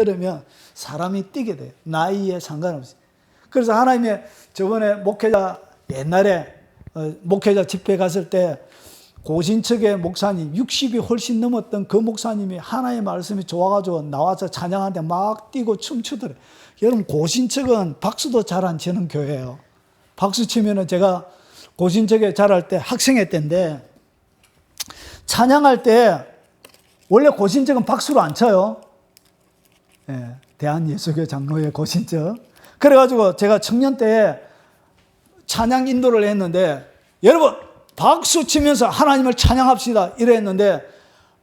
그러면 사람이 뛰게 돼요. 나이에 상관없이. 그래서 하나님의 저번에 목회자 옛날에 목회자 집회 갔을 때 고신척의 목사님 60이 훨씬 넘었던 그 목사님이 하나님의 말씀이 좋아가지고 나와서 찬양하는데 막 뛰고 춤추더래. 여러분 고신척은 박수도 잘 안 치는 교회예요. 박수 치면은 제가 고신척에 자랄 때 학생회 때인데 찬양할 때 원래 고신척은 박수로 안 쳐요. 예, 대한예수교 장로회 고신척. 그래가지고 제가 청년 때 찬양 인도를 했는데 여러분 박수 치면서 하나님을 찬양합시다 이랬는데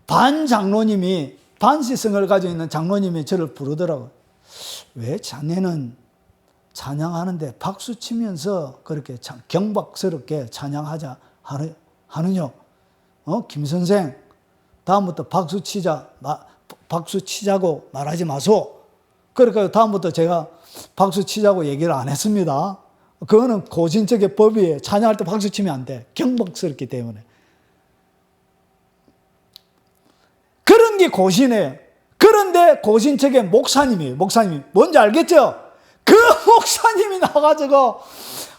반 장로님이 반시성을 가지고 있는 장로님이 저를 부르더라고요. 왜 자네는 찬양하는데 박수 치면서 그렇게 경박스럽게 찬양하자 하느냐? 김 선생 다음부터 박수 치자고 말하지 마소. 그러니까 다음부터 제가 박수 치자고 얘기를 안 했습니다. 그거는 고신척의 법이에요. 찬양할 때 박수 치면 안 돼. 경박스럽기 때문에. 그런 게 고신이에요. 그런데 고신척의 목사님이에요. 목사님이. 뭔지 알겠죠? 그 목사님이 나와가지고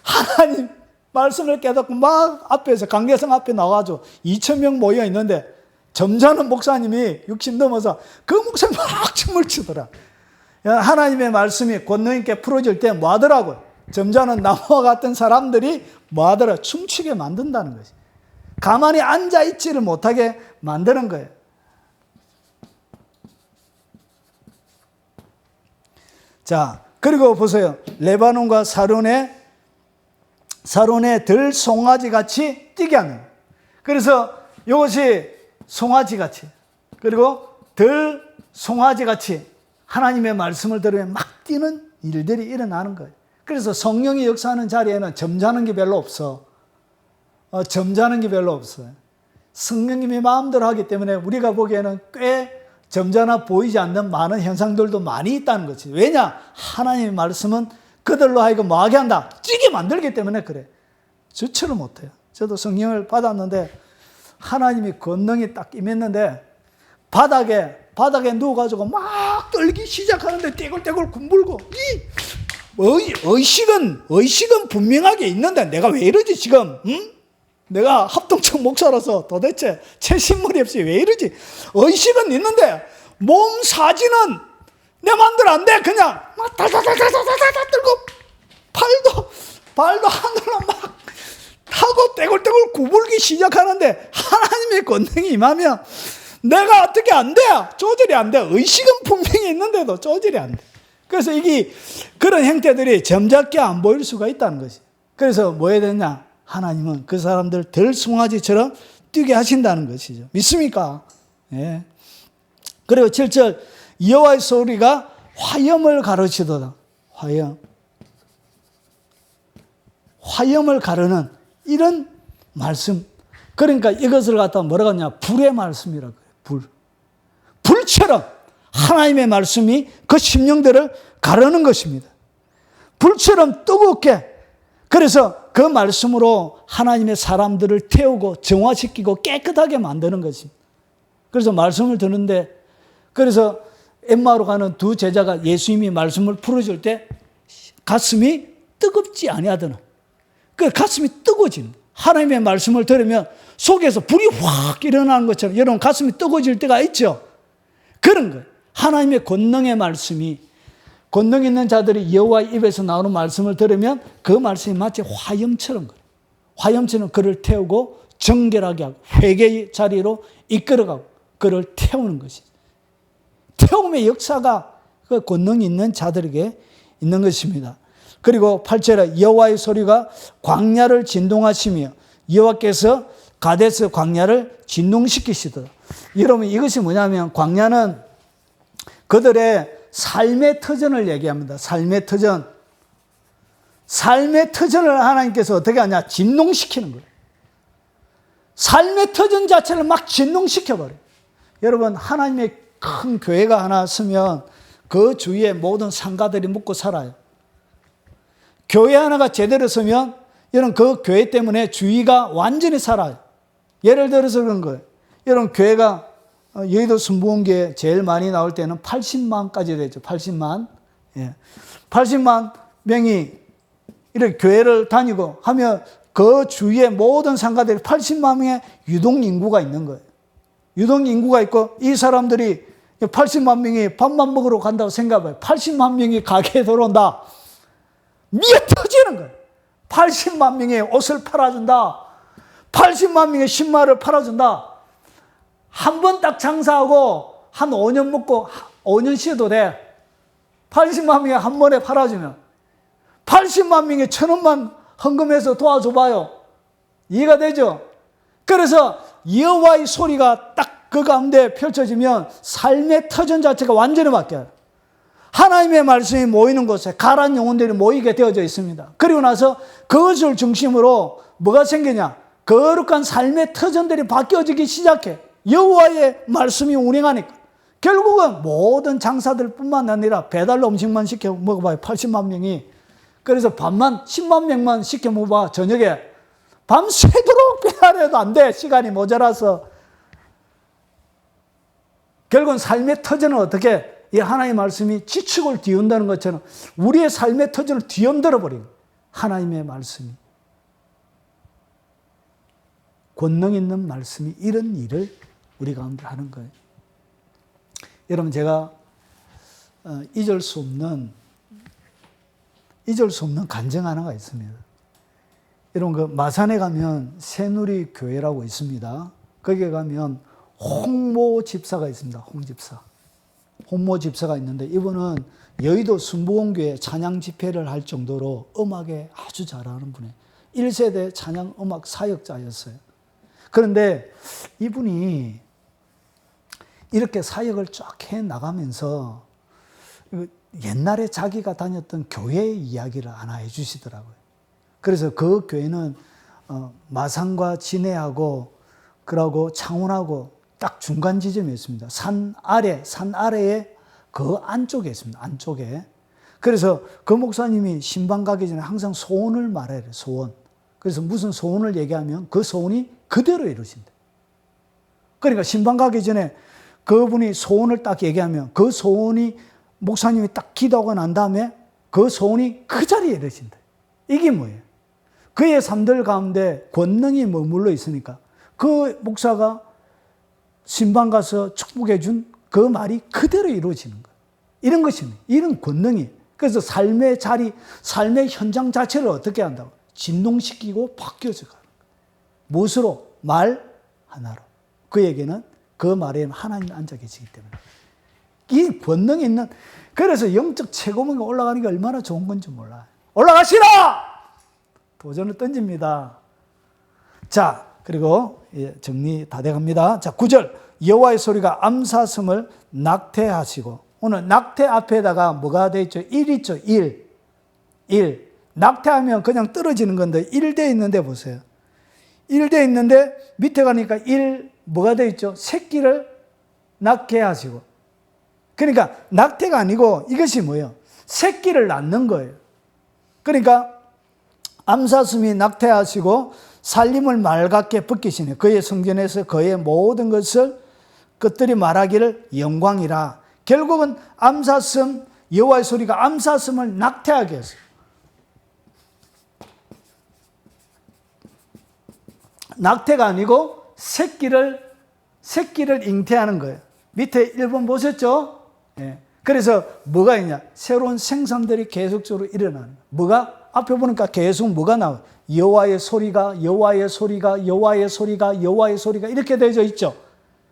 하나님 말씀을 깨닫고 막 앞에서 강대성 앞에 나와가지고 2,000명 모여 있는데 점잖은 목사님이 60 넘어서 그 목사님 막 춤을 추더라. 하나님의 말씀이 권능 있게 풀어질 때 뭐 하더라고요? 점잖은 나무와 같은 사람들이 뭐 하더라? 춤추게 만든다는 것이. 가만히 앉아있지를 못하게 만드는 거예요. 자, 그리고 보세요. 레바논과 사론의 들 송아지 같이 뛰게 하는 거예요. 그래서 이것이 송아지 같이, 그리고 들 송아지 같이 하나님의 말씀을 들으면 막 뛰는 일들이 일어나는 거예요. 그래서 성령이 역사하는 자리에는 점잖은 게 별로 없어. 점잖은 게 별로 없어요. 성령님이 마음대로 하기 때문에 우리가 보기에는 꽤 점잖아 보이지 않는 많은 현상들도 많이 있다는 거지. 왜냐? 하나님의 말씀은 그들로 하여금 뭐하게 한다? 뛰게 만들기 때문에 그래. 주체를 못해요. 저도 성령을 받았는데 하나님이 권능이 딱 임했는데 바닥에 누워가지고 막 떨기 시작하는데 떼굴떼굴 굼불고 의식은 분명하게 있는데 내가 왜 이러지 지금? 응? 내가 합동청 목사라서 도대체 채신물이 없이 왜 이러지? 의식은 있는데 몸 사지는 내 마음대로 안 돼. 그냥 막 달달달달달달 들고 발도 하늘로 막 타고 떼굴떼굴 구불기 시작하는데 하나님의 권능이 임하면 내가 어떻게 안 돼? 조절이 안 돼. 의식은 분명히 있는데도 조절이 안 돼. 그래서 이게 그런 형태들이 점잖게 안 보일 수가 있다는 것이. 그래서 뭐 해야 되냐? 하나님은 그 사람들 들송아지처럼 뛰게 하신다는 것이죠. 믿습니까? 예. 그리고 7절 여호와의 소리가 화염을 가르치도다. 화염을 가르는 이런 말씀. 그러니까 이것을 갖다 뭐라고 하냐? 불의 말씀이라고 해요. 불처럼 하나님의 말씀이 그 심령들을 가르는 것입니다. 불처럼 뜨겁게. 그래서 그 말씀으로 하나님의 사람들을 태우고 정화시키고 깨끗하게 만드는 것입니다. 그래서 말씀을 듣는데, 그래서 엠마오로 가는 두 제자가 예수님이 말씀을 풀어줄 때 가슴이 뜨겁지 아니하더나. 그 가슴이 뜨거워지는 거예요. 하나님의 말씀을 들으면 속에서 불이 확 일어나는 것처럼 여러분 가슴이 뜨거워질 때가 있죠. 그런 거예요. 하나님의 권능의 말씀이, 권능 있는 자들이 여호와의 입에서 나오는 말씀을 들으면 그 말씀이 마치 화염처럼 그래요. 화염처럼 그를 태우고 정결하게 하고 회개의 자리로 이끌어가고 그를 태우는 것이죠. 태움의 역사가 그 권능이 있는 자들에게 있는 것입니다. 그리고 8절에 여호와의 소리가 광야를 진동하시며 여호와께서 가데스 광야를 진동시키시더라. 여러분 이것이 뭐냐면 광야는 그들의 삶의 터전을 얘기합니다. 삶의 터전. 삶의 터전을 하나님께서 어떻게 하냐? 진동시키는 거예요. 삶의 터전 자체를 막 진동시켜버려요. 여러분 하나님의 큰 교회가 하나 서면 그 주위에 모든 상가들이 묵고 살아요. 교회 하나가 제대로 서면 여러분 그 교회 때문에 주위가 완전히 살아요. 예를 들어서 그런 거예요. 여러분 교회가 여의도 순복음교회 제일 많이 나올 때는 80만까지 되죠. 80만. 예. 80만 명이 이렇게 교회를 다니고 하면 그 주위의 모든 상가들이 80만 명의 유동 인구가 있는 거예요. 유동 인구가 있고 이 사람들이 80만 명이 밥만 먹으러 간다고 생각해봐요. 80만 명이 가게에 들어온다. 미어 터지는 거예요. 80만 명의 옷을 팔아준다. 80만 명의 신발을 팔아준다. 한 번 딱 장사하고 한 5년 먹고 5년 쉬어도 돼. 80만 명이 한 번에 팔아주면 80만 명이 1,000원만 헌금해서 도와줘봐요. 이해가 되죠? 그래서 여호와의 소리가 딱 그 가운데 펼쳐지면 삶의 터전 자체가 완전히 바뀌어요. 하나님의 말씀이 모이는 곳에 가라앉은 영혼들이 모이게 되어져 있습니다. 그리고 나서 그것을 중심으로 뭐가 생기냐? 거룩한 삶의 터전들이 바뀌어지기 시작해. 여호와의 말씀이 운행하니까. 결국은 모든 장사들 뿐만 아니라 배달로 음식만 시켜 먹어봐요. 80만 명이. 그래서 밥만 10만 명만 시켜 먹어봐. 저녁에 밤새도록 배달해도 안 돼. 시간이 모자라서. 결국은 삶의 터전은 어떻게? 이 하나님의 말씀이 지축을 뒤흔다는 것처럼 우리의 삶의 터전을 뒤흔들어 버린 하나님의 말씀이. 권능 있는 말씀이 이런 일을 우리 가운데 하는 거예요. 여러분, 제가 잊을 수 없는 간증 하나가 있습니다. 여러분, 그 마산에 가면 새누리 교회라고 있습니다. 거기에 가면 홍모 집사가 있습니다. 홍모 집사가 있는데 이분은 여의도 순복음교회 찬양 집회를 할 정도로 음악에 아주 잘하는 분이에요. 1세대 찬양 음악 사역자였어요. 그런데 이분이 이렇게 사역을 쫙 해 나가면서 옛날에 자기가 다녔던 교회의 이야기를 하나 해주시더라고요. 그래서 그 교회는 마산과 진해하고 그러고 창원하고 딱 중간 지점에 있습니다. 산 아래에 그 안쪽에 있습니다. 안쪽에. 그래서 그 목사님이 신방 가기 전에 항상 소원을 말해요. 소원. 그래서 무슨 소원을 얘기하면 그 소원이 그대로 이루어진다. 그러니까 신방 가기 전에 그분이 소원을 딱 얘기하면 그 소원이 목사님이 딱 기도하고 난 다음에 그 소원이 그 자리에 이루어진다. 이게 뭐예요? 그의 삶들 가운데 권능이 머물러 있으니까 그 목사가 신방 가서 축복해 준 그 말이 그대로 이루어지는 거예요. 이런 것입니다. 이런 권능이. 그래서 삶의 자리, 삶의 현장 자체를 어떻게 한다고? 진동시키고 바뀌어져 가는 거예요. 무엇으로? 말 하나로. 그에게는 그 말에는 하나님이 앉아 계시기 때문에. 이 권능이 있는, 그래서 영적 최고문에 올라가는 게 얼마나 좋은 건지 몰라요. 올라가시라! 도전을 던집니다. 자, 그리고 정리 다 돼갑니다. 자, 9절. 여호와의 소리가 암사슴을 낙태하시고, 오늘 낙태 앞에다가 뭐가 돼 있죠? 1 있죠? 1. 낙태하면 그냥 떨어지는 건데 1 돼 있는데 보세요. 1 돼 있는데 밑에 가니까 1 뭐가 돼 있죠? 새끼를 낳게 하시고. 그러니까 낙태가 아니고 이것이 뭐예요? 새끼를 낳는 거예요. 그러니까 암사슴이 낙태하시고 살림을 맑게 벗기시네. 그의 성전에서 그의 모든 것들이 말하기를 영광이라. 결국은 암사슴, 여호와의 소리가 암사슴을 낙태하게 했어요. 낙태가 아니고 새끼를 잉태하는 거예요. 밑에 1번 보셨죠? 예. 그래서 뭐가 있냐? 새로운 생산들이 계속적으로 일어나는 거예요. 뭐가? 앞에 보니까 계속 뭐가 나와요? 여호와의 소리가, 여호와의 소리가, 여호와의 소리가, 여호와의 소리가 이렇게 되어져 있죠.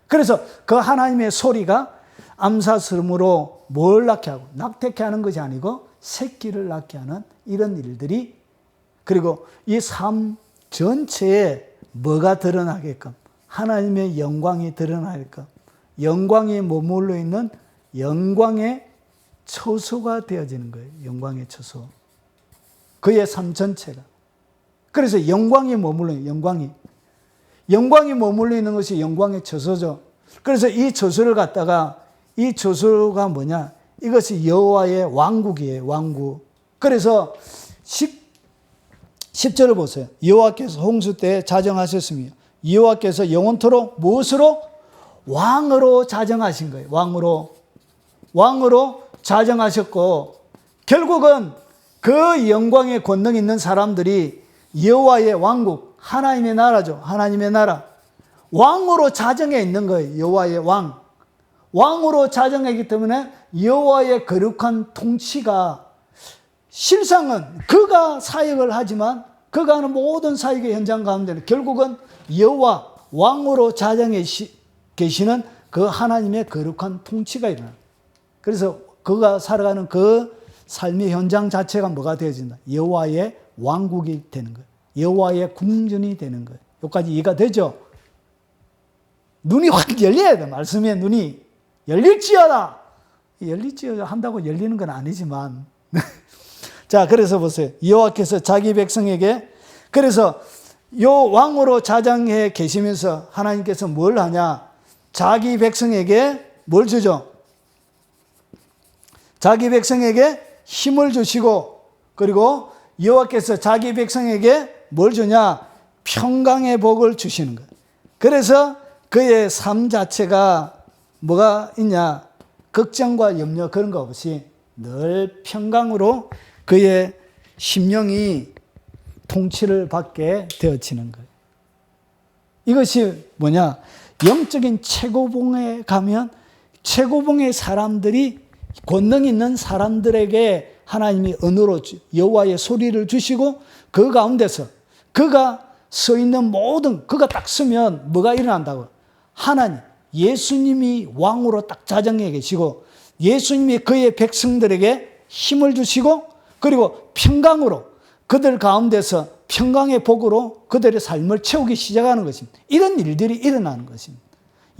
그래서 그 하나님의 소리가 암사슴으로 뭘 낳게 하고, 낙태케 하는 것이 아니고 새끼를 낳게 하는 이런 일들이, 그리고 이 삶 전체에 뭐가 드러나게끔, 하나님의 영광이 드러나게끔, 영광이 머물러 있는 영광의 처소가 되어지는 거예요. 영광의 처소. 그의 삶 전체가. 그래서 영광이 머물러 있는, 영광이 머물러 있는 것이 영광의 처소죠. 그래서 이 처소를 갖다가, 이 처소가 뭐냐? 이것이 여호와의 왕국이에요. 왕국. 그래서 10절을 보세요. 여호와께서 홍수 때 자정하셨으며 여호와께서 영원토록 무엇으로? 왕으로 자정하신 거예요. 왕으로 자정하셨고 결국은 그 영광의 권능 있는 사람들이 여호와의 왕국, 하나님의 나라죠. 하나님의 나라. 왕으로 자정해 있는 거예요. 여호와의 왕. 왕으로 자정했기 때문에 여호와의 거룩한 통치가 실상은 그가 사역을 하지만 그가 하는 모든 사역의 현장 가운데는 결국은 여호와 왕으로 자정해 계시는 그 하나님의 거룩한 통치가 일어나요. 그래서 그가 살아가는 그 삶의 현장 자체가 뭐가 되어진다? 여호와의 왕국이 되는 거예요. 여호와의 궁전이 되는 거예요. 여기까지 이해가 되죠? 눈이 확 열려야 돼. 말씀에 눈이 열릴지어다. 열릴지어다 한다고 열리는 건 아니지만 자, 그래서 보세요. 여호와께서 자기 백성에게 그래서 요 왕으로 자정해 계시면서 하나님께서 뭘 하냐? 자기 백성에게 뭘 주죠? 자기 백성에게 힘을 주시고 그리고 여호와께서 자기 백성에게 뭘 주냐? 평강의 복을 주시는 거예요. 그래서 그의 삶 자체가 뭐가 있냐? 걱정과 염려 그런 거 없이 늘 평강으로 그의 심령이 통치를 받게 되어지는 거예요. 이것이 뭐냐? 영적인 최고봉에 가면 최고봉의 사람들이 권능 있는 사람들에게 하나님이 언어로 여호와의 소리를 주시고 그 가운데서 그가 서 있는 모든 그가 딱 서면 뭐가 일어난다고? 하나님 예수님이 왕으로 딱 자정해 계시고 예수님이 그의 백성들에게 힘을 주시고 그리고 평강으로 그들 가운데서 평강의 복으로 그들의 삶을 채우기 시작하는 것입니다. 이런 일들이 일어나는 것입니다.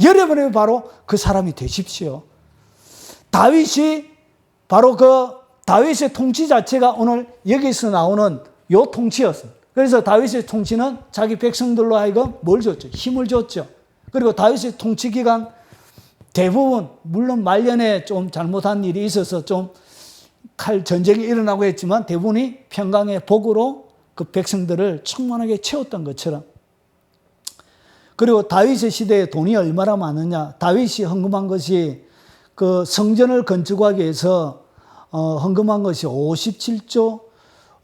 여러분이 바로 그 사람이 되십시오. 다윗이 바로 그 다윗의 통치 자체가 오늘 여기서 나오는 요 통치였어요. 그래서 다윗의 통치는 자기 백성들로 하여금 뭘 줬죠? 힘을 줬죠. 그리고 다윗의 통치 기간 대부분 물론 말년에 좀 잘못한 일이 있어서 좀 전쟁이 일어나고 했지만 대부분이 평강의 복으로 그 백성들을 충만하게 채웠던 것처럼 그리고 다윗의 시대에 돈이 얼마나 많으냐. 다윗이 헌금한 것이 그 성전을 건축하기 위해서 헌금한 것이 57조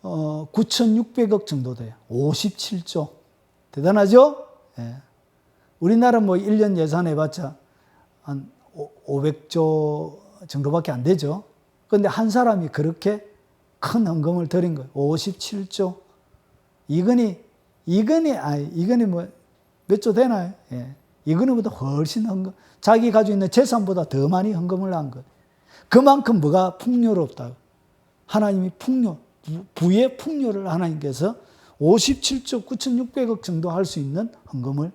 9,600억 정도 돼요. 57조. 대단하죠? 예. 우리나라 뭐 1년 예산 해봤자 한 500조 정도밖에 안 되죠. 그런데 한 사람이 그렇게 큰 헌금을 드린 거예요. 57조. 이건이 뭐 몇 조 되나요? 예. 이건희보다 훨씬 헌금, 자기 가지고 있는 재산보다 더 많이 헌금을 한 거예요. 그만큼 뭐가 풍요롭다. 하나님이 부의 풍요를 하나님께서 57조 9,600억 정도 할 수 있는 헌금을,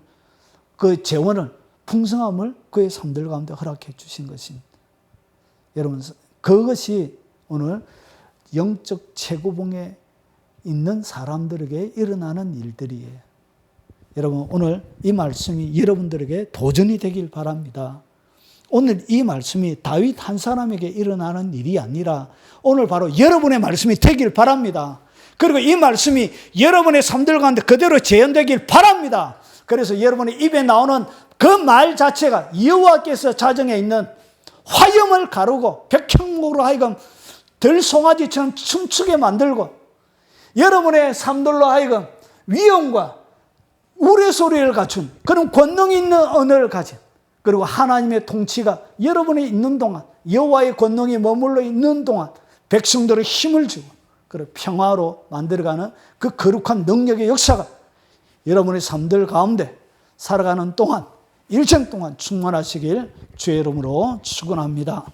그 재원을, 풍성함을 그의 삶들 가운데 허락해 주신 것입니다. 여러분, 그것이 오늘 영적 최고봉에 있는 사람들에게 일어나는 일들이에요. 여러분, 오늘 이 말씀이 여러분들에게 도전이 되길 바랍니다. 오늘 이 말씀이 다윗 한 사람에게 일어나는 일이 아니라 오늘 바로 여러분의 말씀이 되길 바랍니다. 그리고 이 말씀이 여러분의 삶들 가운데 그대로 재현되길 바랍니다. 그래서 여러분의 입에 나오는 그 말 자체가 여호와께서 자정해 있는 화염을 가르고 백향목으로 하여금 들송아지처럼 춤추게 만들고 여러분의 삶들로 하여금 위엄과 우레소리를 갖춘 그런 권능 있는 언어를 가진 그리고 하나님의 통치가 여러분이 있는 동안 여호와의 권능이 머물러 있는 동안 백성들의 힘을 주고 그리고 평화로 만들어가는 그 거룩한 능력의 역사가 여러분의 삶들 가운데 살아가는 동안 일생 동안 충만하시길 주의 이름으로 축원합니다.